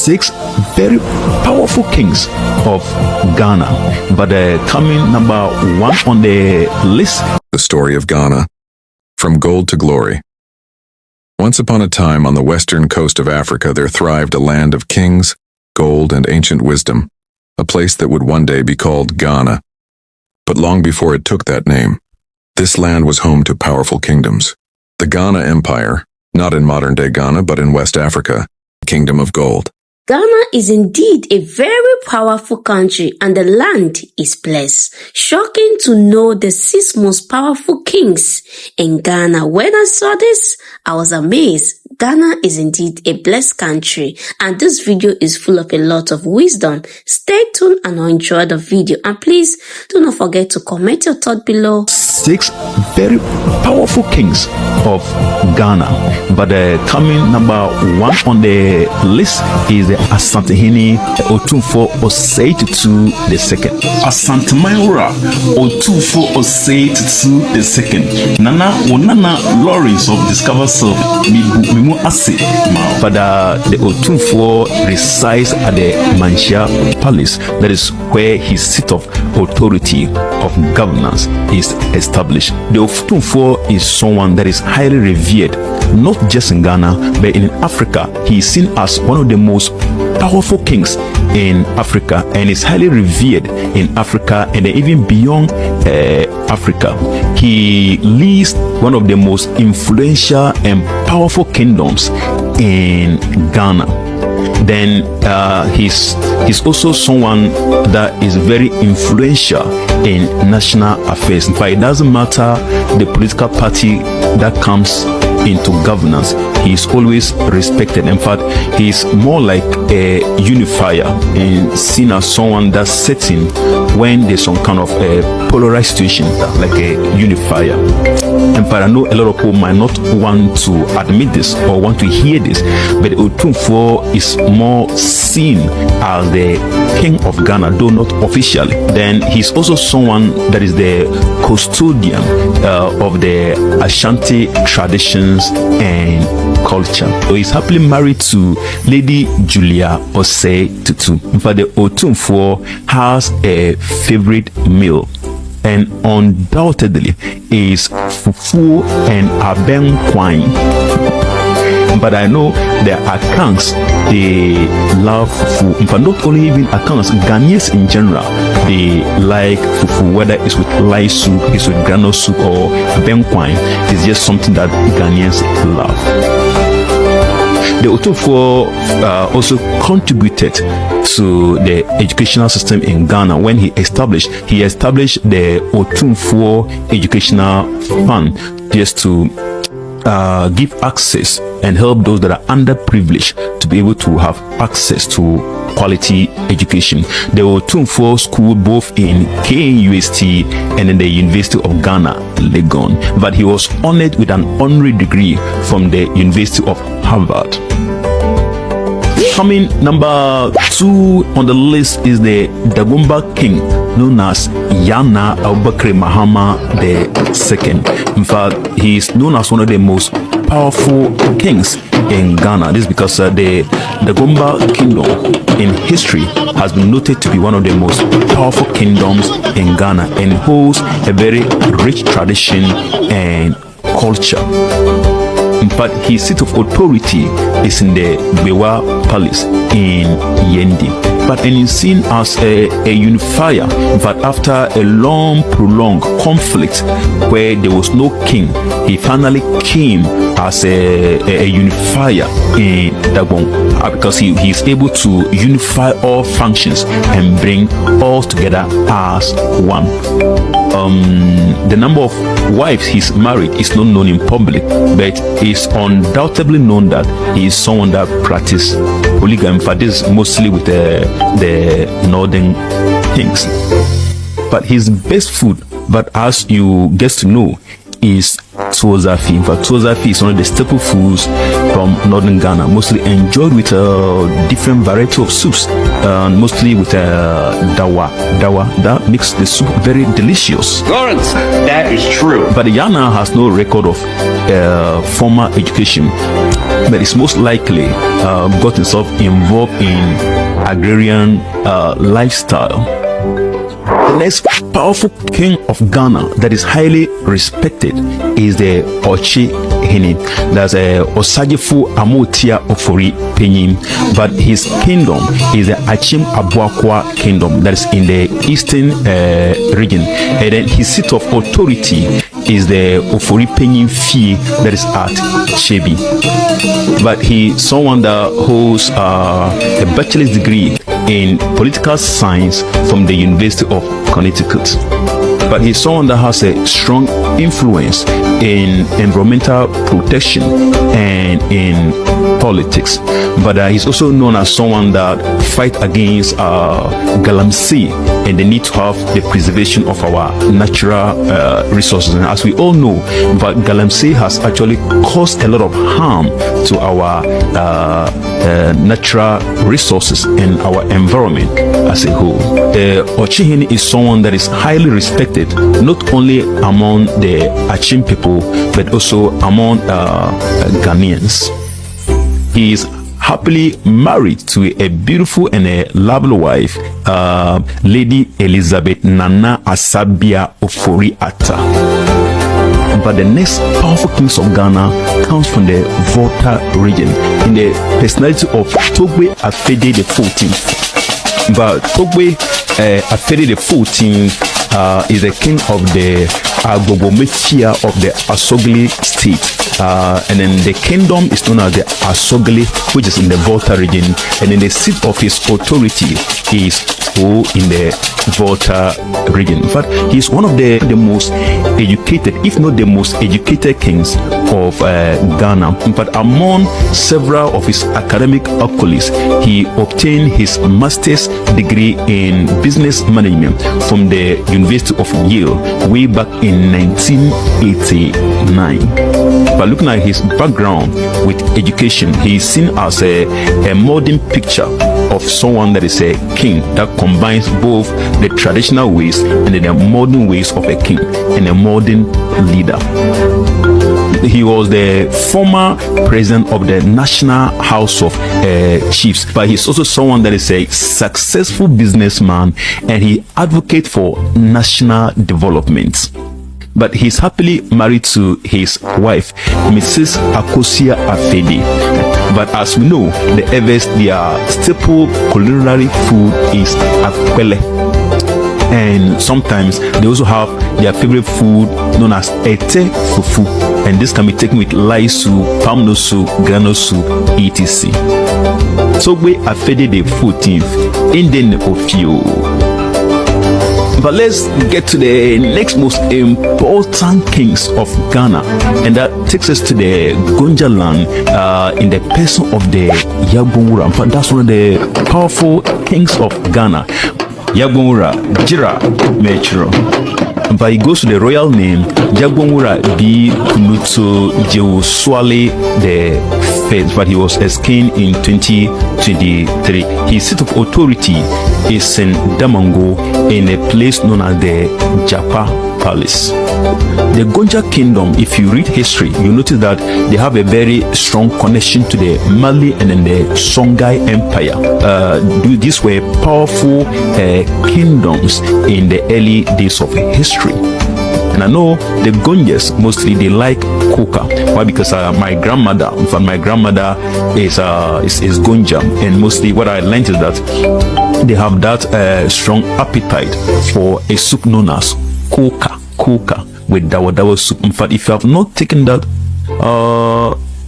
6 very powerful kings of Ghana. But coming number 1 on the list, the story of Ghana, from gold to glory. Once upon a time on the western coast of Africa there thrived a land of kings, gold, and ancient wisdom, a place that would one day be called Ghana. But long before it took that name, this land was home to powerful kingdoms. The Ghana Empire, not in modern-day Ghana but in West Africa, Kingdom of Gold. Ghana is indeed a very powerful country and the land is blessed. Shocking to know the 6 most powerful kings in Ghana. When I saw this, I was amazed. Ghana is indeed a blessed country and this video is full of a lot of wisdom. Stay tuned and enjoy the video, and please do not forget to comment your thought below. 6 very powerful kings of Ghana. But coming number 1 on the list is the Ashanti Otumfuo Osei Tutu II. Asante Mayora Otumfuo Osei Tutu II. Nana Lawrence of Discover Self Mimu Ase. But the Otumfuo resides at the Manchia Palace. That is where his seat of authority of governance is established. The Otumfuo is someone that is highly revered, not just in Ghana, but in Africa. He is seen as one of the most powerful kings in Africa and is highly revered in Africa and even beyond Africa. He leads one of the most influential and powerful kingdoms in Ghana. Then he's also someone that is very influential in national affairs. In fact, it doesn't matter the political party that comes into governance, he is always respected. In fact, he is more like a unifier and seen as someone that's sitting when there's some kind of a polarized situation, like a unifier. In fact, I know a lot of people might not want to admit this or want to hear this, but Otumfuo is more seen as the king of Ghana, though not officially. Then he's also someone that is the custodian of the Ashanti traditions and culture. So he's happily married to Lady Julia Osei Tutu. In fact, the Otumfuo has a favorite meal, and undoubtedly is fufu and abenkwine. But I know there are Akanks, they love fufu. In fact, not only even Akanks, Ghanaians in general, they like fufu, whether it's with light soup, it's with granule soup, or abenkwine. It's just something that Ghanaians love. The Otumfuo also contributed to the educational system in Ghana when he established the Otumfuo Educational Fund, just to give access and help those that are underprivileged to be able to have access to quality education. The Otumfuo School both in KUST and in the University of Ghana, Legon. But he was honored with an honorary degree from the University of Harvard. Coming number 2 on the list is the Dagbon king, known as Yana Abubakar Mahama II. In fact, he is known as one of the most powerful kings in Ghana. This is because the Dagbon kingdom in history has been noted to be one of the most powerful kingdoms in Ghana and holds a very rich tradition and culture. In fact, his seat of authority is in the Bewa Palace in Yendi. But and he's seen as a unifier. In fact, after a long, prolonged conflict where there was no king, he finally came as a unifier in Dagbon, because he is able to unify all functions and bring all together as one. The number of wives he's married is not known in public, but it's undoubtedly known that he is someone that practices polygamy. In fact, this is mostly with the northern kings. But his best food, but as you get to know, is Tuozafi. In fact, Tuozafi is one of the staple foods from northern Ghana, mostly enjoyed with a different variety of soups, mostly with dawa. That makes the soup very delicious. Lawrence, that is true. But Yana has no record of formal education. but it's most likely got himself involved in agrarian lifestyle. The next powerful king of Ghana that is highly respected is the Ochi Hene. That's Osagyefo Amotia Ofori Penyin. But his kingdom is the Akim Abuakwa kingdom that is in the eastern region. And then his seat of authority is the Ofori Penyin Fee that is at Chebi. But he's someone that holds a bachelor's degree in political science from the University of Connecticut. But he's someone that has a strong influence in environmental protection and in politics. But he's also known as someone that fights against galamsey and the need to have the preservation of our natural resources. And as we all know, but galamsey has actually caused a lot of harm to our natural resources and our environment as a whole. Ochi Hene is someone that is highly respected not only among the Achim people but also among Ghanaians. He is happily married to a beautiful and a lovely wife, Lady Elizabeth Nana Asabia Ofori Atta. But the next powerful kings of Ghana comes from the Volta region in the personality of Togbe Afede the 14th. But Togbe Afede the 14th is the king of the Agbogomefia of the Asogli state. And then the kingdom is known as the Asogli, which is in the Volta region. And then the seat of his authority is in the Volta region. In fact, he's one of the most educated, if not the most educated kings of Ghana. But among several of his academic accolades, he obtained his master's degree in business management from the University of Yale way back in 1989. But looking at his background with education, he is seen as a modern picture of someone that is a king that combines both the traditional ways and the modern ways of a king and a modern leader. He was the former president of the National House of Chiefs, but he's also someone that is a successful businessman and he advocates for national development. But he's happily married to his wife, Mrs. Akosia Afede. But as we know, the Evers, their staple culinary food is akwele. And sometimes they also have their favorite food known as ete fufu. And this can be taken with lai soup, palm nut soup, granule soup, etc. So we Afede the 14th in the Ofio. But let's get to the next most important kings of Ghana, and that takes us to the Gonja land in the person of the Dagbon. But that's one of the powerful kings of Ghana. Dagbon Jira Mechro. But he goes to the royal name Dagbon B. Kunuto Jewuswale the First, but he was as king in 2023. His seat of authority is in Damango in a place known as the Japa Palace. The Gonja kingdom, if you read history, you notice that they have a very strong connection to the Mali and then the Songhai Empire. These were powerful kingdoms in the early days of history. And I know the Gonjas mostly they like coca. Why? Because my grandmother, in fact, my grandmother is Gonja, and mostly what I learned is that they have that strong appetite for a soup known as coca with dawa soup. In fact, if you have not taken that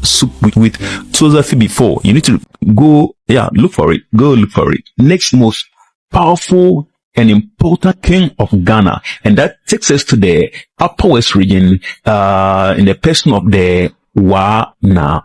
soup with tozafi before, you need to go look for it. Go look for it. Next most powerful and important king of Ghana, and that takes us to the Upper West region in the person of the Wana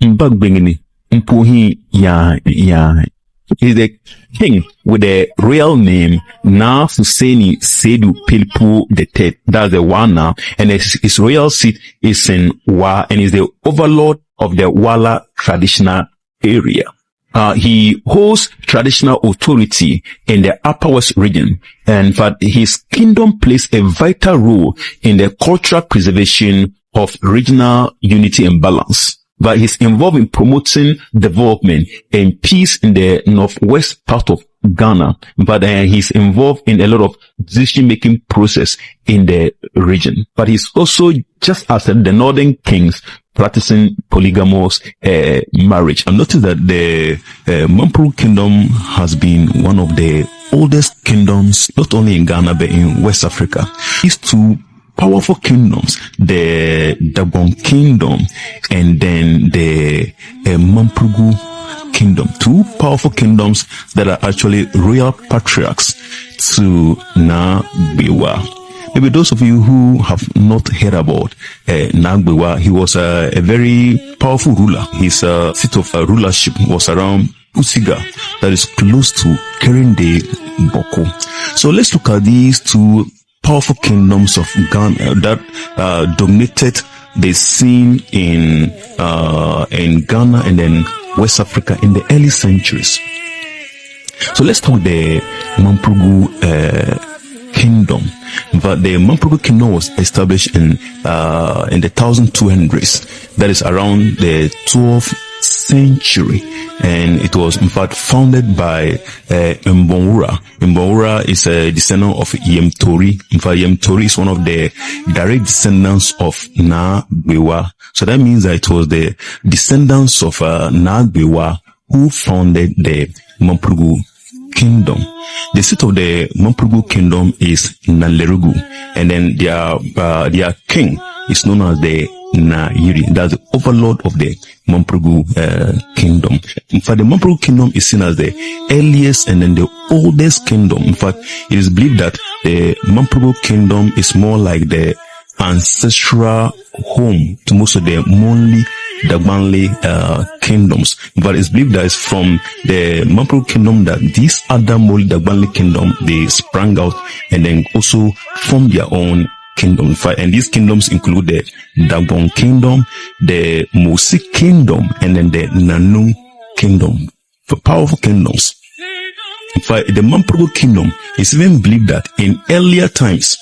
Mbagbengini Mpuhi ya. He's the king with the real name Na Fuseni Sedu Pilpu III. That's the Wana, and his royal seat is in Wa, and is the overlord of the Wala traditional area. He holds traditional authority in the Upper West region, and but his kingdom plays a vital role in the cultural preservation of regional unity and balance. but he's involved in promoting development and peace in the northwest part of Ghana. But he's involved in a lot of decision-making process in the region. But he's also, just as the northern kings, practicing polygamous marriage. I noticed that the Mamprugu kingdom has been one of the oldest kingdoms, not only in Ghana, but in West Africa. These two powerful kingdoms, the Dagbon kingdom and then the Mamprugu kingdom, two powerful kingdoms that are actually royal patriarchs to Nagbewa. Maybe those of you who have not heard about Nagbewa, he was a very powerful ruler. His seat of rulership was around Usiga, that is close to Kerende Boko. So let's look at these two powerful kingdoms of Ghana that dominated the scene in Ghana and then West Africa in the early centuries. So let's talk the Mamprugu kingdom. But the Mamprugu kingdom was established in the 1200s. That is around the 12th century, and it was in fact founded by Mbonwura. Mbonwura is a descendant of Yemtori. In fact, Yemtori is one of the direct descendants of Nagbewa. So that means that it was the descendants of Nagbewa who founded the Mamprugu kingdom. The seat of the Mamprugu kingdom is Nalerugu, and then their king is known as the Nayiri. That's the overlord of the Mamprugu kingdom. In fact, the Mamprugu kingdom is seen as the earliest and then the oldest kingdom. In fact, it is believed that the Mamprugu kingdom is more like the ancestral home to most of the Monli Dagbonli kingdoms. But it's believed that it's from the Mamprugu kingdom that these other Monli Dagbonli kingdom, they sprang out and then also formed their own kingdom. And these kingdoms include the Dagbon kingdom, the Mosi kingdom, and then the Nanu kingdom. For powerful kingdoms. In fact, the Mamprugu kingdom is even believed that in earlier times,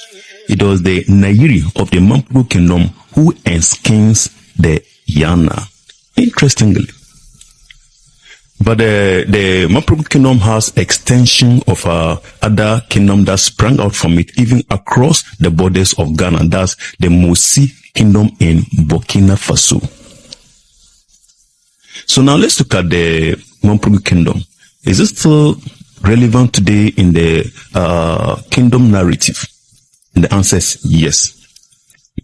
it was the Nayiri of the Mamprugu kingdom who ensconced the Yana. Interestingly. But the Mamprugu kingdom has extension of other kingdom that sprang out from it, even across the borders of Ghana. That's the Mosi kingdom in Burkina Faso. So now let's look at the Mamprugu kingdom. Is it still relevant today in the kingdom narrative? And the answer is yes.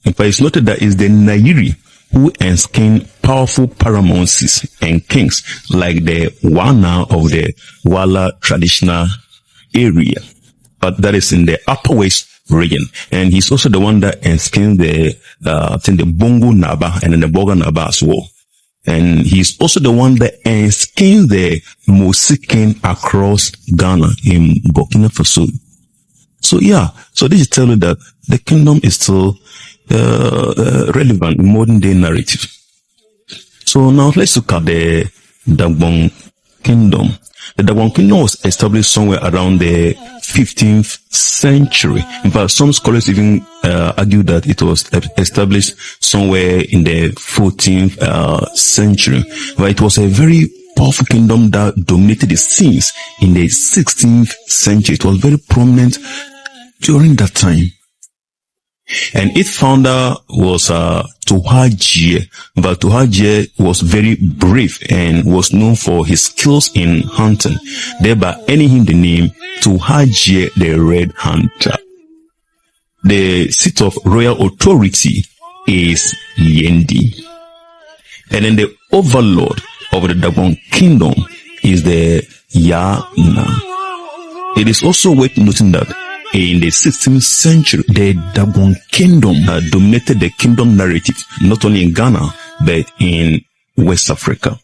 In fact, it's noted that it's the Nayiri who ensconced powerful paramountcies and kings like the Wana of the Wala traditional area. But that is in the Upper West region. And he's also the one that ensconced the Bongo Naba and then the Boga Naba as well. And he's also the one that ensconced the Mosi king across Ghana in Burkina Faso. So yeah, so this is telling you that the kingdom is still relevant in modern day narrative. So now let's look at the Dagbon kingdom. The Dagbon kingdom was established somewhere around the 15th century. In fact, some scholars even argue that it was established somewhere in the 14th century. But it was a very powerful kingdom that dominated the scenes in the 16th century. It was very prominent during that time. And its founder was Tohajie. But Tohajie was very brave and was known for his skills in hunting, thereby earning him the name Tohajie the Red Hunter. The seat of royal authority is Yendi. And then the overlord of the Dagbon kingdom is the Yana. It is also worth noting that in the 16th century, the Dagbon kingdom dominated the kingdom narrative, not only in Ghana, but in West Africa.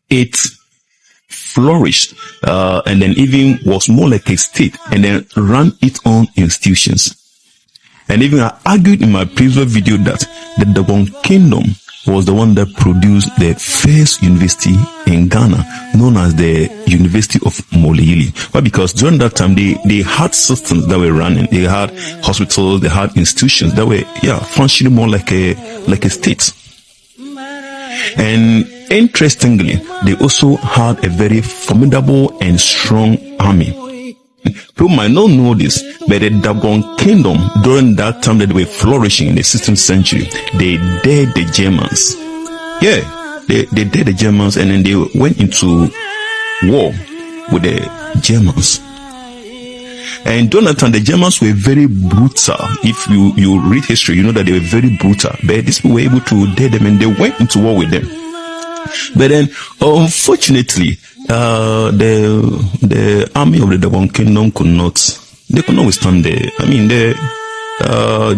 It flourished, and then even was more like a state, and then ran its own institutions. And even I argued in my previous video that the Dagbon kingdom was the one that produced the first university in Ghana, known as the University of Moleili. Why? Because during that time, they had systems that were running. They had hospitals, they had institutions that were, functioning more like a state. And interestingly, they also had a very formidable and strong army. People might not know this, but the Dagbon kingdom, during that time that they were flourishing in the 16th century, they dared the Germans. Yeah, they dared the Germans, and then they went into war with the Germans. And during that time, the Germans were very brutal. If you read history, you know that they were very brutal. But these people were able to dare them, and they went into war with them. But then, unfortunately, the army of the Dagbon kingdom could not withstand the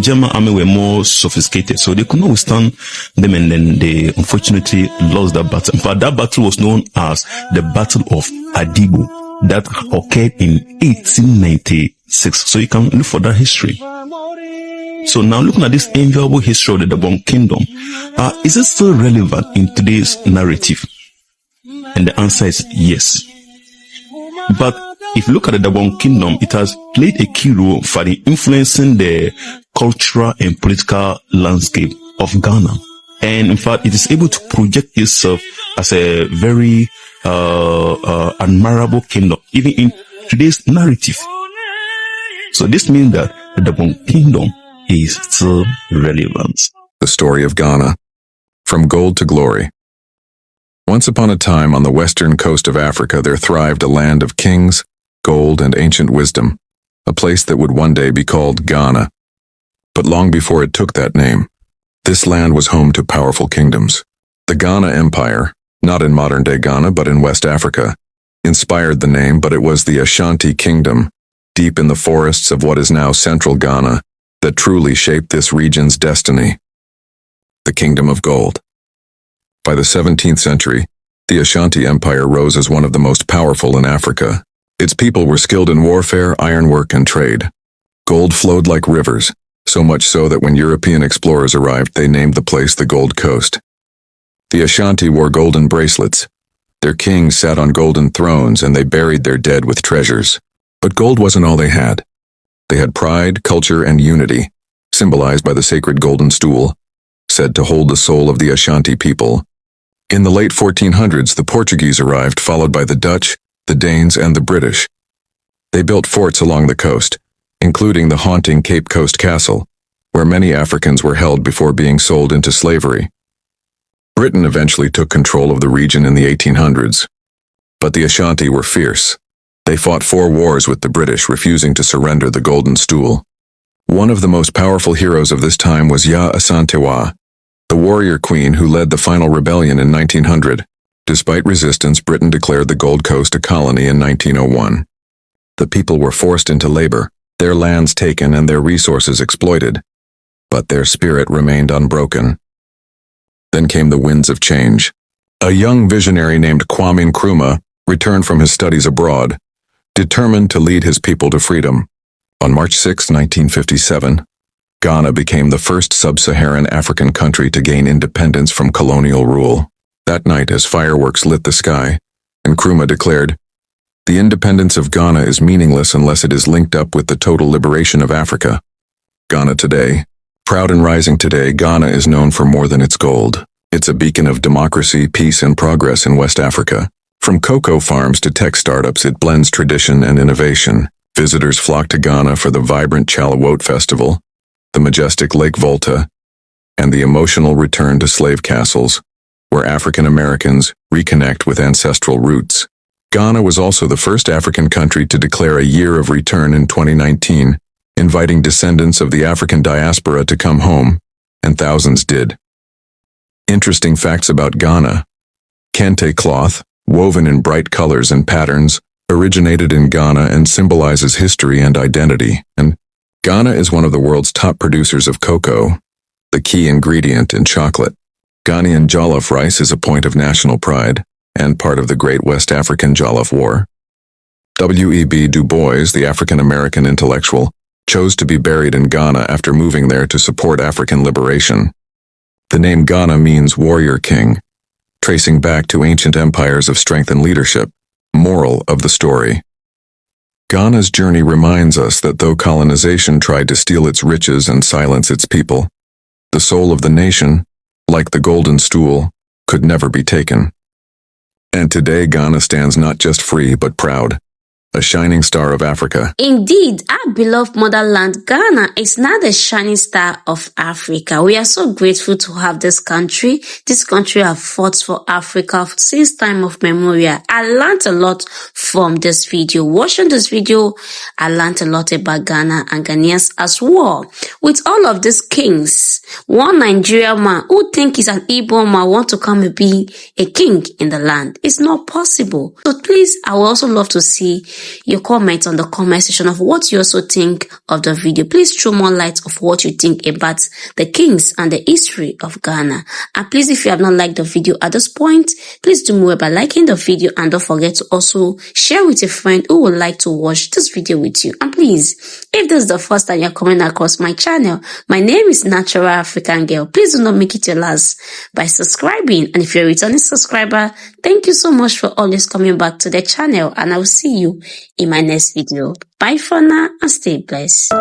German army were more sophisticated, so they could not withstand them, and then they unfortunately lost that battle. In fact, that battle was known as the Battle of Adibo, that occurred in 1896. So you can look for that history. So now, looking at this enviable history of the Dagbon kingdom, is it still relevant in today's narrative? And the answer is yes. But if you look at the Dagbon kingdom, it has played a key role for influencing the cultural and political landscape of Ghana. And in fact, it is able to project itself as a very admirable kingdom, even in today's narrative. So this means that the Dagbon kingdom is still relevant. The story of Ghana, from gold to glory. Once upon a time on the western coast of Africa, there thrived a land of kings, gold, and ancient wisdom, a place that would one day be called Ghana. But long before it took that name, this land was home to powerful kingdoms. The Ghana Empire, not in modern-day Ghana but in West Africa, inspired the name, but it was the Ashanti Kingdom, deep in the forests of what is now central Ghana, that truly shaped this region's destiny. The Kingdom of Gold. By the 17th century, the Ashanti Empire rose as one of the most powerful in Africa. Its people were skilled in warfare, ironwork, and trade. Gold flowed like rivers, so much so that when European explorers arrived, they named the place the Gold Coast. The Ashanti wore golden bracelets. Their kings sat on golden thrones, and they buried their dead with treasures. But gold wasn't all they had. They had pride, culture, and unity, symbolized by the sacred golden stool, said to hold the soul of the Ashanti people. In the late 1400s, the Portuguese arrived, followed by the Dutch, the Danes, and the British. They built forts along the coast, including the haunting Cape Coast Castle, where many Africans were held before being sold into slavery. Britain eventually took control of the region in the 1800s. But the Ashanti were fierce. They fought 4 wars with the British, refusing to surrender the golden stool. One of the most powerful heroes of this time was Ya Asantewa, the warrior queen who led the final rebellion in 1900. Despite resistance, Britain declared the Gold Coast a colony in 1901. The people were forced into labor, their lands taken and their resources exploited. But their spirit remained unbroken. Then came the winds of change. A young visionary named Kwame Nkrumah returned from his studies abroad, determined to lead his people to freedom. On March 6, 1957, Ghana became the first sub-Saharan African country to gain independence from colonial rule. That night, as fireworks lit the sky, Nkrumah declared, "The independence of Ghana is meaningless unless it is linked up with the total liberation of Africa." Ghana today. Proud and rising today, Ghana is known for more than its gold. It's a beacon of democracy, peace, and progress in West Africa. From cocoa farms to tech startups, it blends tradition and innovation. Visitors flock to Ghana for the vibrant Chalawote Festival, the majestic Lake Volta, and the emotional return to slave castles, where African Americans reconnect with ancestral roots. Ghana was also the first African country to declare a year of return in 2019, inviting descendants of the African diaspora to come home, and thousands did. Interesting facts about Ghana. Kente cloth, woven in bright colors and patterns, originated in Ghana and symbolizes history and identity. And Ghana is one of the world's top producers of cocoa, the key ingredient in chocolate. Ghanaian jollof rice is a point of national pride and part of the Great West African Jollof War. W.E.B. Du Bois, the African-American intellectual, chose to be buried in Ghana after moving there to support African liberation. The name Ghana means warrior king, tracing back to ancient empires of strength and leadership. Moral of the story. Ghana's journey reminds us that though colonization tried to steal its riches and silence its people, the soul of the nation, like the golden stool, could never be taken. And today Ghana stands not just free but proud, a shining star of Africa. Indeed, our beloved motherland, Ghana, is now the shining star of Africa. We are so grateful to have this country. This country has fought for Africa since time of memorial. I learned a lot from this video. Watching this video, I learned a lot about Ghana and Ghanaians as well. With all of these kings, one Nigerian man who think he's an Igbo man want to come and be a king in the land. It's not possible. So please, I would also love to see your comments on the comment section of what you also think of the video. Please throw more light of what you think about the kings and the history of Ghana. And please, if you have not liked the video at this point, please do more by liking the video, and don't forget to also share with a friend who would like to watch this video with you. And please, if this is the first time you're coming across my channel, my name is Natural African Girl. Please do not make it your last by subscribing. And if you're a returning subscriber, thank you so much for always coming back to the channel, and I will see you in my next video. Bye for now and stay blessed.